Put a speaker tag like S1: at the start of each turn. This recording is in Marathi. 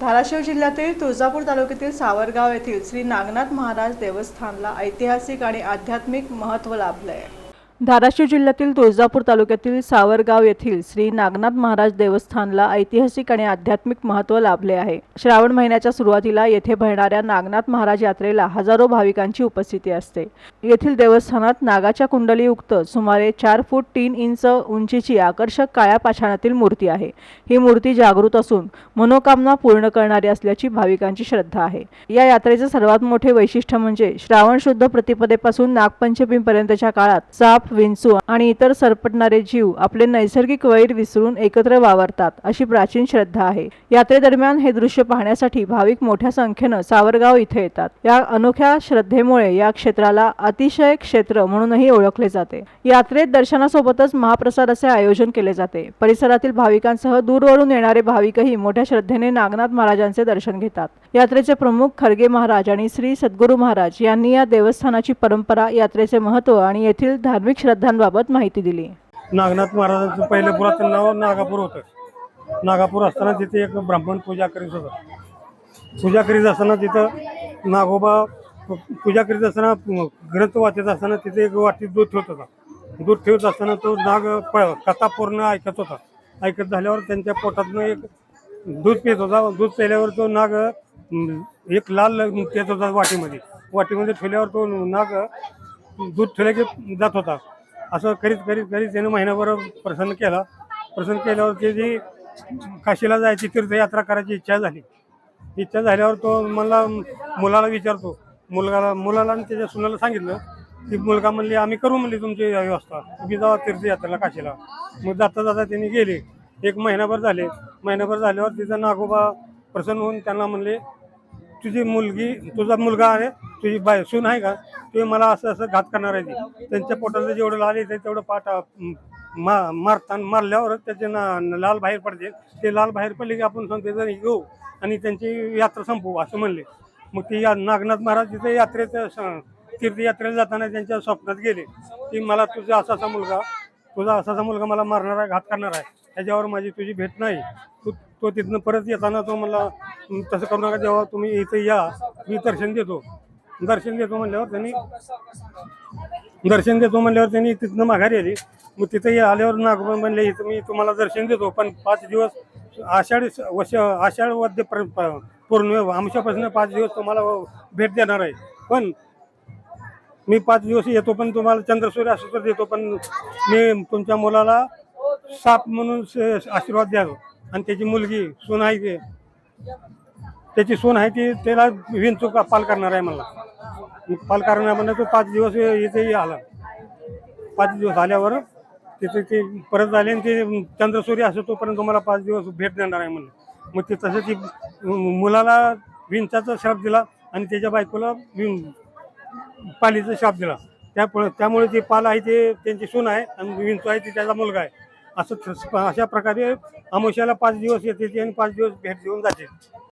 S1: धाराशिव जिल्ह्यातील तुळजापूर तालुक्यातील सावरगाव येथील श्री नागनाथ महाराज देवस्थानला ऐतिहासिक आणि आध्यात्मिक महत्त्व लाभले आहे। धाराशिव जिल्ह्यातील तुळजापूर तालुक्यातील सावरगाव येथील श्री नागनाथ महाराज देवस्थानला ऐतिहासिक आणि आध्यात्मिक महत्त्व लाभले आहे। श्रावण महिन्याच्या सुरुवातीला येथे भरणाऱ्या नागनाथ महाराज यात्रेला हजारो भाविकांची उपस्थिती असते। येथील देवस्थानात नागाच्या कुंडलीयुक्त सुमारे 4 फूट 3 इंच उंचीची आकर्षक काळ्या पाषाणातील मूर्ती आहे। ही मूर्ती जागृत असून मनोकामना पूर्ण करणारी असल्याची भाविकांची श्रद्धा आहे। या यात्रेचे सर्वात मोठे वैशिष्ट्य म्हणजे श्रावण शुद्ध प्रतिपदेपासून नागपंचमीपर्यंतच्या काळात साप, विंचू आणि इतर सरपटणारे जीव आपले नैसर्गिक वैर विसरून एकत्र वावरतात अशी प्राचीन श्रद्धा आहे। यात्रेदरम्यान हे दृश्य पाहण्यासाठी भाविक मोठ्या संख्येने सावरगाव इथे येतात। या अनोख्या श्रद्धेमुळे या क्षेत्राला अतिशय क्षेत्र म्हणूनही ओळखले जाते। यात्रेत दर्शनासोबतच महाप्रसाद असे आयोजन केले जाते। परिसरातील भाविकांसह दूरवरून येणारे भाविकही मोठ्या श्रद्धेने नागनाथ महाराजांचे दर्शन घेतात। यात्रेचे प्रमुख खरगे महाराज आणि श्री सद्गुरू महाराज यांनी या देवस्थानाची परंपरा, यात्रेचे महत्त्व आणि येथील धार्मिक श्रद्धांबाबत माहिती दिली।
S2: नागनाथ महाराजांचं पहिलं पुरातन नाव नागापूर होतं। नागापूर असताना तिथे एक ब्राह्मण पूजा करीत होता। पूजा करीत असताना तिथं नागोबा पूजा करीत असताना ग्रंथ वाचत असताना तिथे एक वाटीत दूध ठेवत होता। दूध ठेवत असताना तो नाग कथा पूर्ण ऐकत होता। ऐकत झाल्यावर त्यांच्या पोटातनं एक दूध पित होता। दूध प्यायल्यावर तो नाग एक लाल पित होता वाटीमध्ये ठेवल्यावर तो नाग दूध ठेवल्या की जात होता। असं करीत करीत करीत त्याने महिनाभर प्रसन्न केल्यावर त्याची काशीला जायची तीर्थयात्रा करायची इच्छा झाल्यावर तो मला मुलाला विचारतो। मुलाला आणि त्याच्या सुनाला सांगितलं की मुलगा म्हणले आम्ही करू म्हणले तुमची व्यवस्था, तुम्ही जावा तीर्थयात्रेला काशीला। मग जाता जाता त्यांनी गेले। एक महिनाभर झाल्यावर तिचा नागोबा प्रसन्न होऊन त्यांना म्हणले तुझा मुलगा आहे, तुझी सून आहे का, ते मला असं घात करणार आहे। त्यांच्या पोटाला जेवढं लाल येते तेवढं पाठ मारल्यावर त्याचे लाल बाहेर पडते। ते लाल बाहेर पडले की आपण सांगते घेऊ आणि त्यांची यात्रा संपवू असं म्हणले। मग ती नागनाथ महाराज तिथे तीर्थयात्रेला जाताना त्यांच्या स्वप्नात गेले की मला तुझा असा मुलगा मला मारणार आहे, घात करणार आहे, त्याच्यावर माझी तुझी भेट नाही। तो तिथनं परत येताना तो मला तसं करू नका, जेव्हा तुम्ही इथे या मी दर्शन देतो म्हणल्यावर त्यांनी तिथनं माघारी आली। मग तिथे आल्यावर नागोबा म्हणले इथं मी तुम्हाला दर्शन देतो, पण 5 दिवस आषाढ वद्य पौर्णिमा आमच्यापासून 5 दिवस तुम्हाला भेट देणार आहे। पण मी 5 दिवस येतो, पण तुम्हाला चंद्रसूर्य असं देतो, पण मी तुमच्या मुलाला साप म्हणून आशीर्वाद द्यालो आणि त्याची मुलगी सून आहे त्याची सून आहे ती त्याला विंचू पाल करणार आहे। मला पाल करणार म्हणजे तो 5 दिवस इथे आला। 5 दिवस आल्यावर तिथे ते परत आले आणि ते चंद्रसूर्य असं तोपर्यंत तुम्हाला 5 दिवस भेट देणार आहे म्हणलं। मग ते तसं ती मुलाला विंचाचा शाप दिला आणि त्याच्या बायकोला पालीचा शाप दिला। त्यामुळे ते पाल आहे ते त्यांची सून आहे आणि विंचू आहे ते त्याचा मुलगा आहे। अशा प्रकारे अमावस्याला 5 दिवस येते आणि 5 दिवस भेट देऊन जाते।